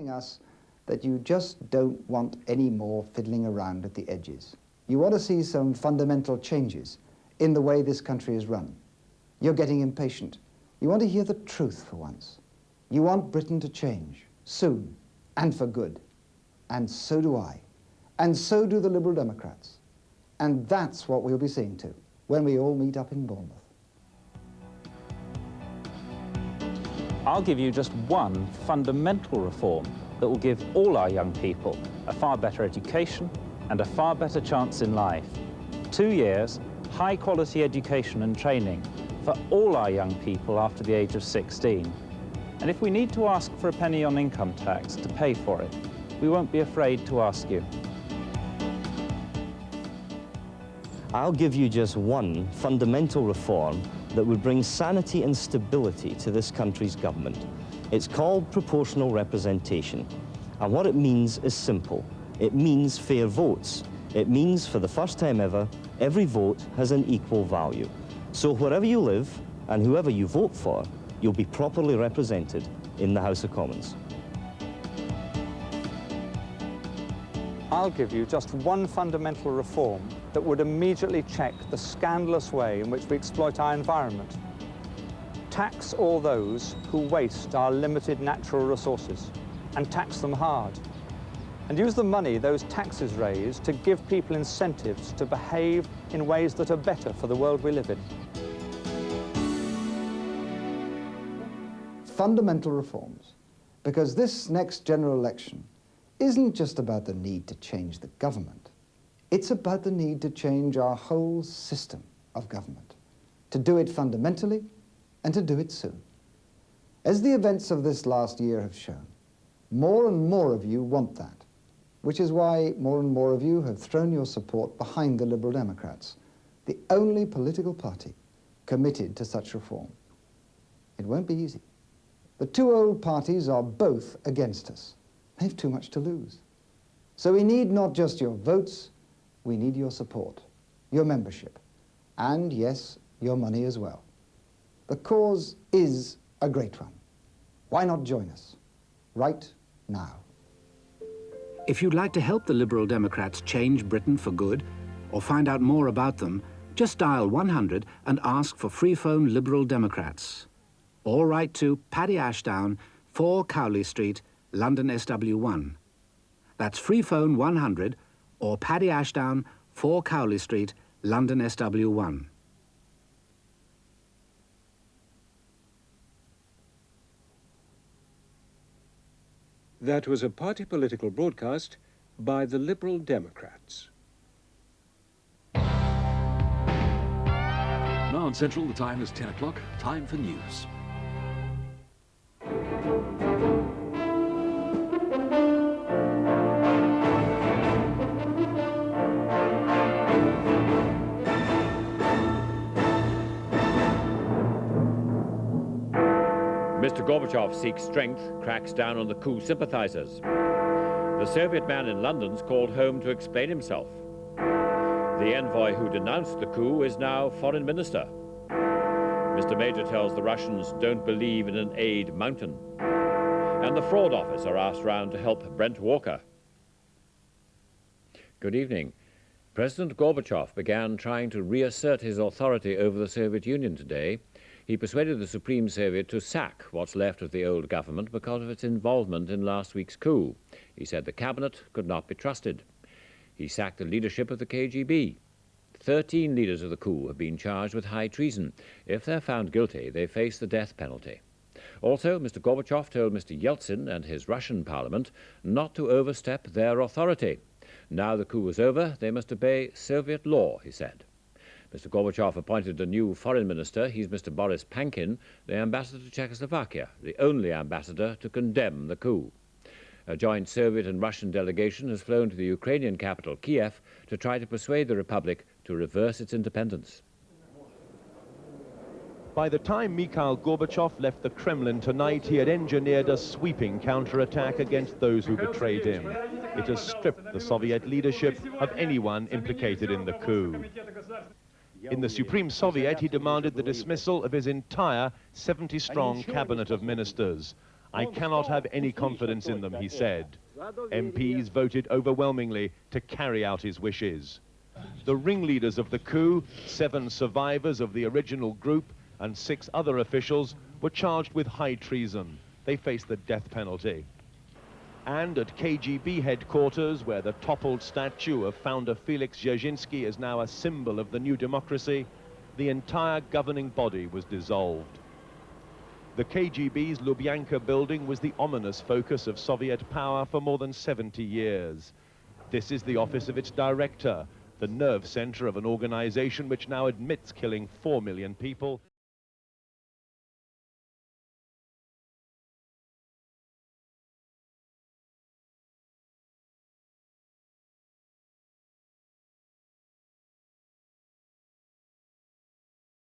telling us that you just don't want any more fiddling around at the edges. You want to see some fundamental changes in the way this country is run. You're getting impatient. You want to hear the truth for once. You want Britain to change, soon, and for good. And so do I. And so do the Liberal Democrats. And that's what we'll be seeing to when we all meet up in Bournemouth. I'll give you just one fundamental reform that will give all our young people a far better education and a far better chance in life. 2 years, high-quality education and training for all our young people after the age of 16. And if we need to ask for a penny on income tax to pay for it, we won't be afraid to ask you. I'll give you just one fundamental reform that would bring sanity and stability to this country's government. It's called proportional representation. And what it means is simple. It means fair votes. It means, for the first time ever, every vote has an equal value. So wherever you live and whoever you vote for, you'll be properly represented in the House of Commons. I'll give you just one fundamental reform that would immediately check the scandalous way in which we exploit our environment. Tax all those who waste our limited natural resources, and tax them hard. And use the money those taxes raise to give people incentives to behave in ways that are better for the world we live in. Fundamental reforms, because this next general election isn't just about the need to change the government. It's about the need to change our whole system of government, to do it fundamentally and to do it soon. As the events of this last year have shown, more and more of you want that, which is why more and more of you have thrown your support behind the Liberal Democrats, the only political party committed to such reform. It won't be easy. The two old parties are both against us. They've too much to lose. So we need not just your votes, we need your support, your membership, and yes, your money as well. The cause is a great one. Why not join us right now? If you'd like to help the Liberal Democrats change Britain for good, or find out more about them, just dial 100 and ask for free phone Liberal Democrats. Or write to Paddy Ashdown, 4 Cowley Street, London SW1. That's free phone 100 or Paddy Ashdown, 4 Cowley Street, London SW1. That was a party political broadcast by the Liberal Democrats. Now in Central, the time is 10 o'clock. Time for news. Mr. Gorbachev seeks strength, cracks down on the coup sympathizers. The Soviet man in London's called home to explain himself. The envoy who denounced the coup is now foreign minister. Mr. Major tells the Russians don't believe in an aid mountain. And the fraud office are asked round to help Brent Walker. Good evening. President Gorbachev began trying to reassert his authority over the Soviet Union today. He persuaded the Supreme Soviet to sack what's left of the old government because of its involvement in last week's coup. He said the cabinet could not be trusted. He sacked the leadership of the KGB. 13 leaders of the coup have been charged with high treason. If they're found guilty, they face the death penalty. Also, Mr. Gorbachev told Mr. Yeltsin and his Russian parliament not to overstep their authority. Now the coup was over, they must obey Soviet law, he said. Mr. Gorbachev appointed a new foreign minister. He's Mr. Boris Pankin, the ambassador to Czechoslovakia, the only ambassador to condemn the coup. A joint Soviet and Russian delegation has flown to the Ukrainian capital, Kiev, to try to persuade the republic to reverse its independence. By the time Mikhail Gorbachev left the Kremlin tonight, he had engineered a sweeping counterattack against those who betrayed him. It has stripped the Soviet leadership of anyone implicated in the coup. In the Supreme Soviet, he demanded the dismissal of his entire 70-strong cabinet of ministers. I cannot have any confidence in them, he said. MPs voted overwhelmingly to carry out his wishes. The ringleaders of the coup, 7 survivors of the original group and 6 other officials, were charged with high treason. They face the death penalty. And at KGB headquarters, where the toppled statue of founder Felix Dzerzhinsky is now a symbol of the new democracy, the entire governing body was dissolved. The KGB's Lubyanka building was the ominous focus of Soviet power for more than 70 years. This is the office of its director, the nerve center of an organization which now admits killing 4 million people.